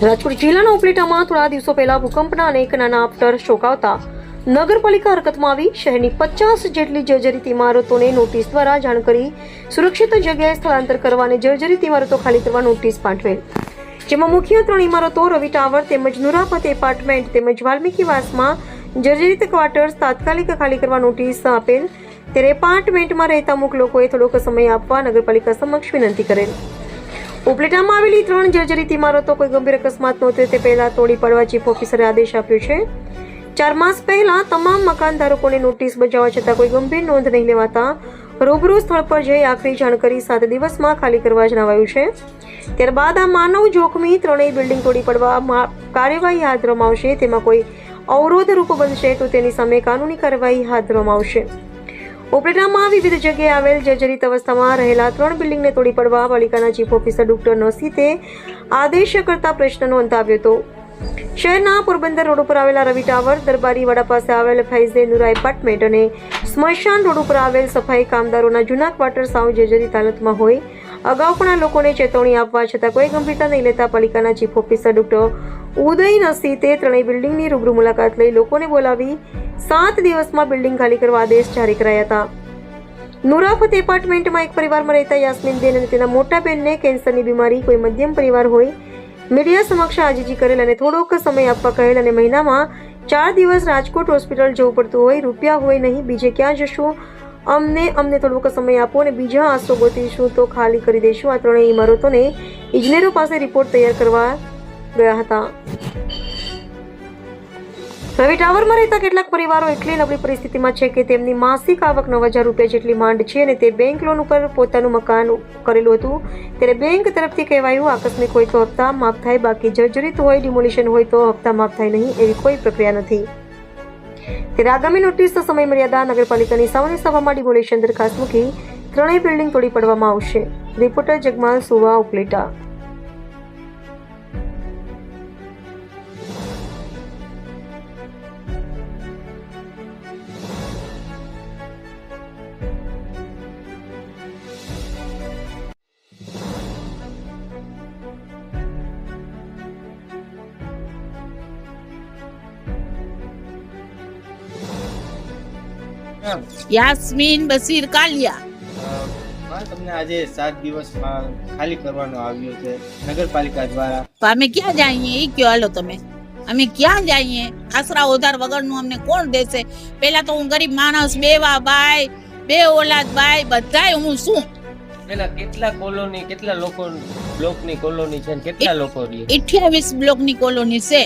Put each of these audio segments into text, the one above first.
રાજકોટ જિલ્લાના ઉપલેટામાં થોડા દિવસો પહેલા ભૂકંપના અનેક નાના આફ્ટર શોક આવતા નગરપાલિકા હરકતમાં આવી શહેરની 50 જેટલી જર્જરિત ઇમારતોને નોટિસ દ્વારા જાણ કરી સુરક્ષિત જગ્યાએ સ્થળાંતર કરવા અને જર્જરિત ઇમારતો ખાલી કરવા નોટિસ પાઠવેલ, જેમાં મુખ્ય 3 ઇમારતો રવિ ટાવર તેમજ નુરાપત એપાર્ટમેન્ટ તેમજ વાલ્મીકી વાસમાં જર્જરિત ક્વાર્ટર્સ તાત્કાલિક ખાલી કરવા નોટિસ આપેલ, ત્યારે એપાર્ટમેન્ટમાં રહેતા અમુક લોકોએ થોડોક સમય આપવા નગરપાલિકા સમક્ષ વિનંતી કરેલ। ઉપલેટામાં આવેલી 3 જર્જરિત ઇમારતો કોઈ ગંભીર અકસ્માત નહોતો તે પહેલા તોડી પાડવા ચીફ ઓફિસરે આદેશ આપ્યો છે। 4 માસ પહેલા તમામ મકાન ધારકોને નોટિસ બજાવવા છતાં કોઈ ગંભીર નોંધ નહીં લેવાતા રૂબરૂ સ્થળ પર જઈ આખરી જાણ કરી 7 દિવસમાં ખાલી કરવા જણાવાયું છે। ત્યારબાદ આ માનવ જોખમી 3 બિલ્ડિંગ તોડી પાડવા કાર્યવાહી હાથ ધરવામાં આવશે, તેમાં કોઈ અવરોધ રૂપ બનશે તો તેની સામે કાનૂની કાર્યવાહી હાથ ધરવામાં આવશે। ઉપલેટામાં વિવિધ જગ્યાએ આવેલ જર્જરિત અવસ્થામાં રહેલા 3 બિલ્ડિંગને તોડી પાડવા પાલિકાના ચીફ ઓફિસર ડોક્ટર નસીતે આદેશ કરતા પ્રશ્નનો અંત આવ્યો હતો। શહેરના પોરબંદર રોડ ઉપર આવેલા રવિ ટાવર, દરબારીવાડા પાસે આવેલ ફૈઝે નુરા એપાર્ટમેન્ટ અને સ્મશાન રોડ ઉપર આવેલ સફાઈ કામદારોના જૂના ક્વાર્ટર સાવ જર્જરિત હાલતમાં હોય અગાઉ પણ આ લોકોને ચેતવણી આપવા છતાં કોઈ ગંભીરતા નહીં લેતા પાલિકાના ચીફ ઓફિસર ડોક્ટર ઉદય નસીતે 3 બિલ્ડિંગની રૂબરૂ મુલાકાત લઈ લોકોને બોલાવી 7 દિવસમાં બિલ્ડિંગ ખાલી કરવા આદેશ જારી કરાયા હતા। નુરાફત એપાર્ટમેન્ટમાં એક પરિવારમાં રહેતા યાસ્મીન બેન અને તેના મોટા બેનને કેન્સરની બીમારી, કોઈ મધ્યમ પરિવાર હોય મીડિયા સમક્ષ આજીજી કરેલ અને થોડોક સમય આપવા કહેલ અને મહિનામાં 4 દિવસ રાજકોટ હોસ્પિટલ જવું પડતું હોય, રૂપિયા હોય નહીં, બીજે ક્યાં જશું, અમને થોડોક સમય આપો અને બીજા આશરો ગોતીશું તો ખાલી કરી દઈશું। આ 3 ઇમારતોને ઇજનેરો પાસે રિપોર્ટ તૈયાર કરવા ગયા હતા। રવિ ટાવરમાં રહેતા કેટલાક પરિવારો એટલી નબળી પરિસ્થિતિમાં છે કે તેમની માસિક આવક 9,000 રૂપિયા જેટલી માંડ છે અને તે બેંક લોન ઉપર પોતાનું મકાન કરેલું હતું, ત્યારે બેંક તરફથી કહેવાયું આકસ્મિક હોય તો હપ્તા માફ થાય, બાકી જર્જરિત હોય, ડિમોલિશન હોય તો હપ્તા માફ થાય નહીં, એવી કોઈ પ્રક્રિયા નથી। ત્યારે આગામી નોટિસ સમય મર્યાદા નગરપાલિકાની સામાન્ય સભામાં ડિમોલિશન દરખાસ્ત મૂકી 3 બિલ્ડિંગ તોડી પાડવામાં આવશે। રિપોર્ટર જગમાલ સુવા, ઉપલેટા। યાસ્મીન બશીર કાલિયા। તમને આજે 7 દિવસમાં ખાલી કરવાનો આવ્યો છે નગરપાલિકા દ્વારા, તો અમે ક્યાં જઈએ એ કયો? હાલો તમે, અમે ક્યાં જઈએ? આશરા ઉધાર વગરનું અમને કોણ દેશે? પેલા તો હું ગરીબ માણસ, બેવા બાઈ, 2 ઓલાદ બાઈ, બધાય હું શું? પેલા કેટલા કોલોની, કેટલા લોકો બ્લોકની કોલોની છે, કેટલા લોકો 28 બ્લોકની કોલોની છે,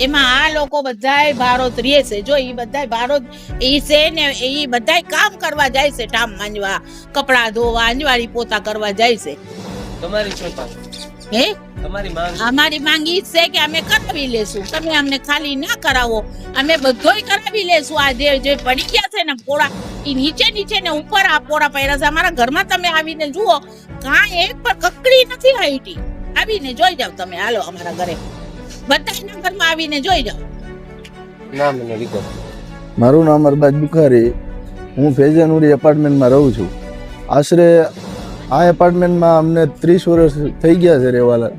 એમાં આ લોકો બધાય ભારત રહે છે। જો એ બધાય ભારત એ છે ને, એ બધાય કામ કરવા જાય છે, ટામ માંજવા, કપડા ધોવા, અંજવાળી પોતા કરવા જાય છે। તમારી શું માંગ? હે, તમારી માંગ? અમારી માંગ ઈ છે કે અમે કરાવી લેશું, તમે અમને ખાલી ના કરાવો, અમે બધોય કરાવી લેશું। આ જે પડી ગયા છે ને પોળા, એ નીચે ને ઉપર આ પોળા પડ્યા છે અમારા ઘરમાં, તમે આવીને જુઓ, કાંઈ એક પર કકડી નથી હાઈટી, આવીને જોઈ જાવ તમે। હાલો અમારા ઘરે, બધાના ઘરમાં આવીને જોઈ જાવ। નામ અને વિગત? મારું નામ અરબાજ બુખારી, હું ફૈઝે નુરી એપાર્ટમેન્ટમાં રહું છું। આશરે આ એપાર્ટમેન્ટમાં અમને 30 વર્ષ થઈ ગયા છે રહેવાલા,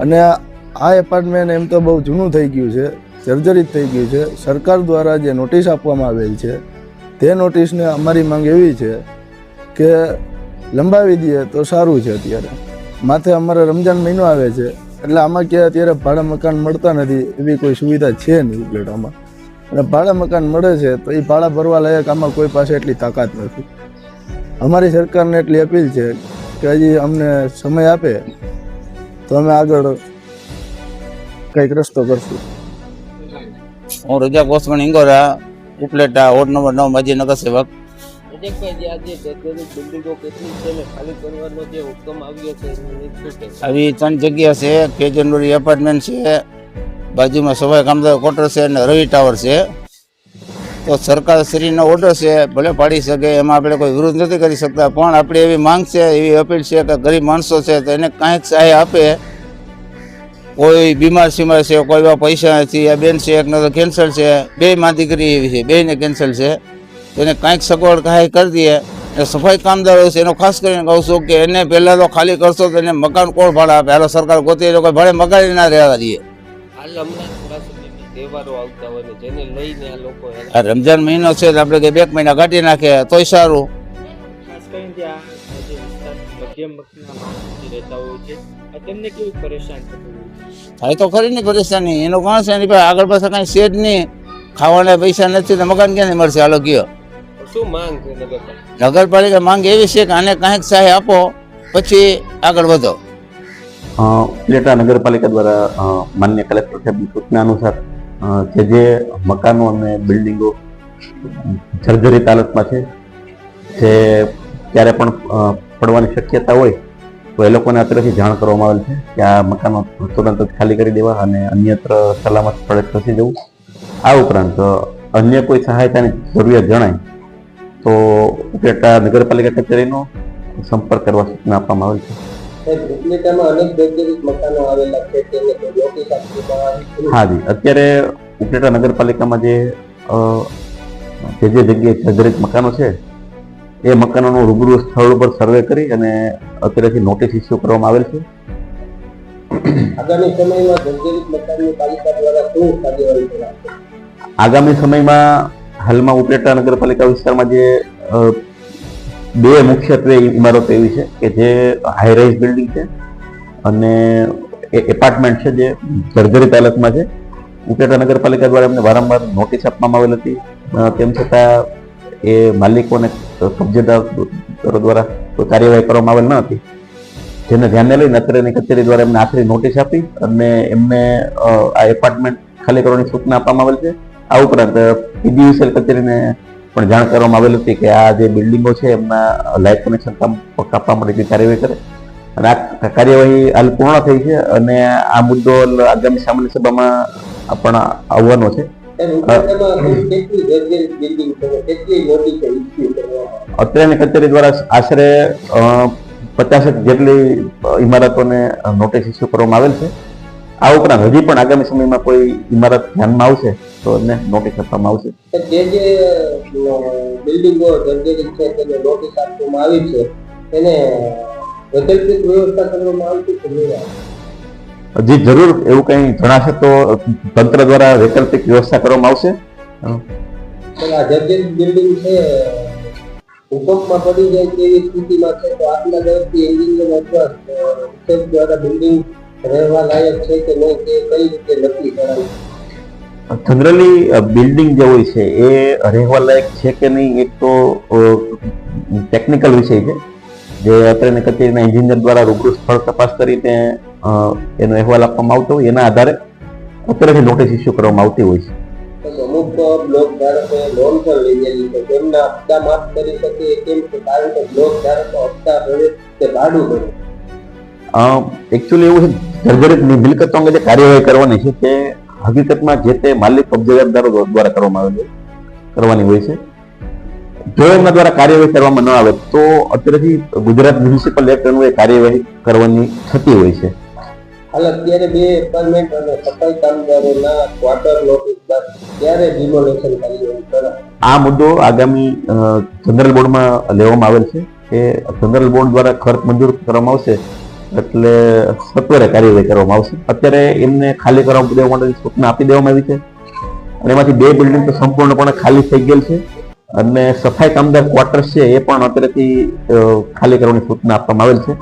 અને આ એપાર્ટમેન્ટ એમ તો બહુ જૂનું થઈ ગયું છે, જર્જરિત થઈ ગયું છે। સરકાર દ્વારા જે નોટિસ આપવામાં આવેલ છે તે નોટિસને અમારી માંગ એવી છે કે લંબાવી દઈએ તો સારું છે। અત્યારે માથે અમારે રમજાન મહિનો આવે છે, એટલે આમાં ક્યાં અત્યારે ભાડા મકાન મળતા નથી, એવી કોઈ સુવિધા છે નહીં ઉપલેટામાં, અને ભાડા મકાન મળે છે તો એ ભાડા ભરવા લાયક આમાં કોઈ પાસે એટલી તાકાત નથી। અમારી સરકારને એટલી અપીલ છે કે હજી અમને સમય આપે તો અમે આગળ કંઈક રસ્તો કરશું। હું રજાક ઓસમણ ઇંગોરા, ઉપલેટા, વોર્ડ નંબર 9, માજી નગર સેવક। આવી 3 જગ્યા છે, ફૈઝે નુરી એપાર્ટમેન્ટ છે, બાજુમાં સફાઈ કામદાર ક્વાર્ટર છે અને રવિ ટાવર છે। તો સરકાર શ્રીનો ઓર્ડર છે, ભલે પાડી શકે, એમાં આપણે કોઈ વિરોધ નથી કરી શકતા, પણ આપણે એવી માંગ છે, એવી અપીલ છે કે ગરીબ માણસો છે તો એને કાંઈક સહાય આપે। કોઈ બીમાર સીમાર છે, કોઈ એવા પૈસા નથી, આ બેન છે એકને તો કેન્સર છે, 2 માં દીકરી એવી છે, 2ને કેન્સર છે, તો એને કાંઈક સગવડ સહાય કરી દઈએ એ સફાઈ કામદારો છે એનો ખાસ કરીને કહું છું કે એને પહેલાં તો ખાલી કરશો તો એને મકાન કોણ ભાડે આપે? હાલો સરકાર ગોતી લોકો ભાડે મકાન ના રહેવા દઈએ. હાલ હમણાં થોડા સમયમાં તહેવારો આવતા હોય ને જેને લઈને આ લોકો આ રમજાન મહિનો છે તો આપણે કે 2 મહિના કાઢી નાખે તોય સારું. ખાસ કરીને ત્યાં જે વિસ્તાર મધ્યમ વર્ગના માણસો જે રહેતા હોય છે આ તેમને કેવું પરેશાન થતું હોય છે? થાય તો ખરી ને પરેશાની. એનું કોણ છે એની પાસે આગળ પાસે કાંઈ છે જ નહીં, ખાવાના પૈસા નથી તો મકાન ક્યાંથી મળશે? હાલો કયો. શું માંગ છે નગરપાલિકા? નગરપાલિકા માંગ એવી છે કે આને કાંઈક સહાય આપો પછી આગળ વધો. ઉપલેટા નગરપાલિકા દ્વારા માન્ય કલેક્ટર સાહેબની સૂચના અનુસાર જે મકાનો અને બિલ્ડિંગો જર્જરિત હાલતમાં છે, જે ક્યારે પણ પડવાની શક્યતા હોય તો એ લોકોને અત્યારેથી જાણ કરવામાં આવેલ છે કે આ મકાનો તુરંત જ ખાલી કરી દેવા અને અન્યત્ર સલામત સ્થળે ખસી જવું. આ ઉપરાંત અન્ય કોઈ સહાયતાની જરૂરિયાત જણાય તો ઉપલેટા નગરપાલિકા કચેરીનો સંપર્ક કરવા સૂચના આપવામાં આવેલ છે. હાજી, અત્યારે ઉપલેટા નગરપાલિકામાં જે જગ્યાએ જર્જરિત મકાનો છે એ મકાનોનું રૂબરૂ સ્થળ ઉપર સર્વે કરી અને અત્યારેથી નોટિસ ઇસ્યુ કરવામાં આવેલ છે. આગામી સમયમાં હાલમાં ઉપલેટા નગરપાલિકા વિસ્તારમાં જે 2 મુખ્યત્વે ઇમારતો એવી છે કે જે હાઈ રાઇઝ બિલ્ડિંગ છે અને એપાર્ટમેન્ટ છે જે જર્જરિત હાલતમાં છે. ઉપલેટા નગરપાલિકા દ્વારા એમને વારંવાર નોટિસ આપવામાં આવેલ હતી, તેમ છતાં એ માલિકોને કબજેદારો દ્વારા કોઈ કાર્યવાહી કરવામાં આવેલ ન હતી, જેને ધ્યાને લઈને અત્યારેની કચેરી દ્વારા એમને આખરી નોટિસ આપી અને એમને આ એપાર્ટમેન્ટ ખાલી કરવાની સૂચના આપવામાં આવેલ છે. આ ઉપરાંત પીડીયુસીએલ કચેરીને પણ જાણ કરવામાં આવેલ હતી કે આ જે બિલ્ડિંગો છે એમના લાઇટ કનેક્શન કાપવા માટેની કાર્યવાહી કરે અને આ કાર્યવાહી હાલ પૂર્ણ થઈ છે અને આ મુદ્દો આગામી સામાન્ય સભામાં પણ આવવાનો છે. અત્યારની કચેરી દ્વારા આશરે 50 જેટલી ઇમારતોને નોટિસ ઇસ્યુ કરવામાં આવેલ છે. આ ઉપરાંત હજી પણ આગામી સમયમાં કોઈ ઇમારત ધ્યાનમાં આવશે તો એને નોટિસ આપવામાં આવશે. બિલ્ડિંગો જર્જરિત છે તેને નોટિસ આપવામાં આવી છે, એને વૈકલ્પિક વ્યવસ્થા કરવામાં આવશે કે નહીં? હજી જરૂર એવું કંઈ જણાશે તો તંત્ર દ્વારા વૈકલ્પિક વ્યવસ્થા કરવામાં આવશે. આ જર્જરિત બિલ્ડિંગ છે ભૂકંપમાં પડી જાય તેવી સ્થિતિમાં છે તો આપના તરફથી એન્જિનિયર અથવા રિસર્ચ દ્વારા બિલ્ડિંગ રહેવા લાયક છે કે નહીં તે કઈ રીતે નક્કી કરાય? જનરલી બિલ્ડિંગ જે હોય છે એ રહેવા લાયક છે કે નહીં એક તો ટેકનિકલ વિષય છે, જે અત્યારની કચેરીના એન્જિનિયર દ્વારા રૂબરૂ સ્થળ તપાસ કરીને એનો અહેવાલ આપવામાં આવતો હોય એના આધારે અત્યારેથી નોટિસ ઇસ્યુ કરવામાં આવતી હોય છે. અમુક બ્લોક ધારકો લોન પણ લીધેલી છે, તેમના હપ્તા માફ કરી શકે કેમ કે કારણ કે બ્લોક ધારકો હપ્તા ભરે તે ભાડું ભરે. એકચ્યુઅલી એવું છે, જર્જરિત મિલકતો અંગે જે કાર્યવાહી કરવાની છે તે હકીકતમાં જે તે માલિક કબજેદારો દ્વારા કરવાની હોય છે. જો એમના દ્વારા કાર્યવાહી કરવામાં ન આવે તો અત્યારેથી ગુજરાત મ્યુનિસિપલ એક્ટ અન્વયે કાર્યવાહી કરવાની થતી હોય છે. હાલ અત્યારે 2 એપાર્ટમેન્ટ અને સફાઈ કામદારોના ક્વાર્ટર નોટિસ બાદ ત્યારે ડિમોલેશન કાર્યવાહી કરાય. આ મુદ્દો આગામી જનરલ બોર્ડમાં લેવામાં આવેલ છે. એ જનરલ બોર્ડ દ્વારા ખર્ચ મંજૂર કરવામાં આવશે એટલે સત્વરે કાર્યવાહી કરવામાં આવશે. અત્યારે એમને ખાલી કરવા દેવા માટેની સૂચના આપી દેવામાં આવી છે અને એમાંથી 2 બિલ્ડિંગ તો સંપૂર્ણપણે ખાલી થઈ ગયેલ છે અને સફાઈ કામદાર ક્વાર્ટર્સ છે એ પણ અત્યારેથી ખાલી કરવાની સૂચના આપવામાં આવેલ છે.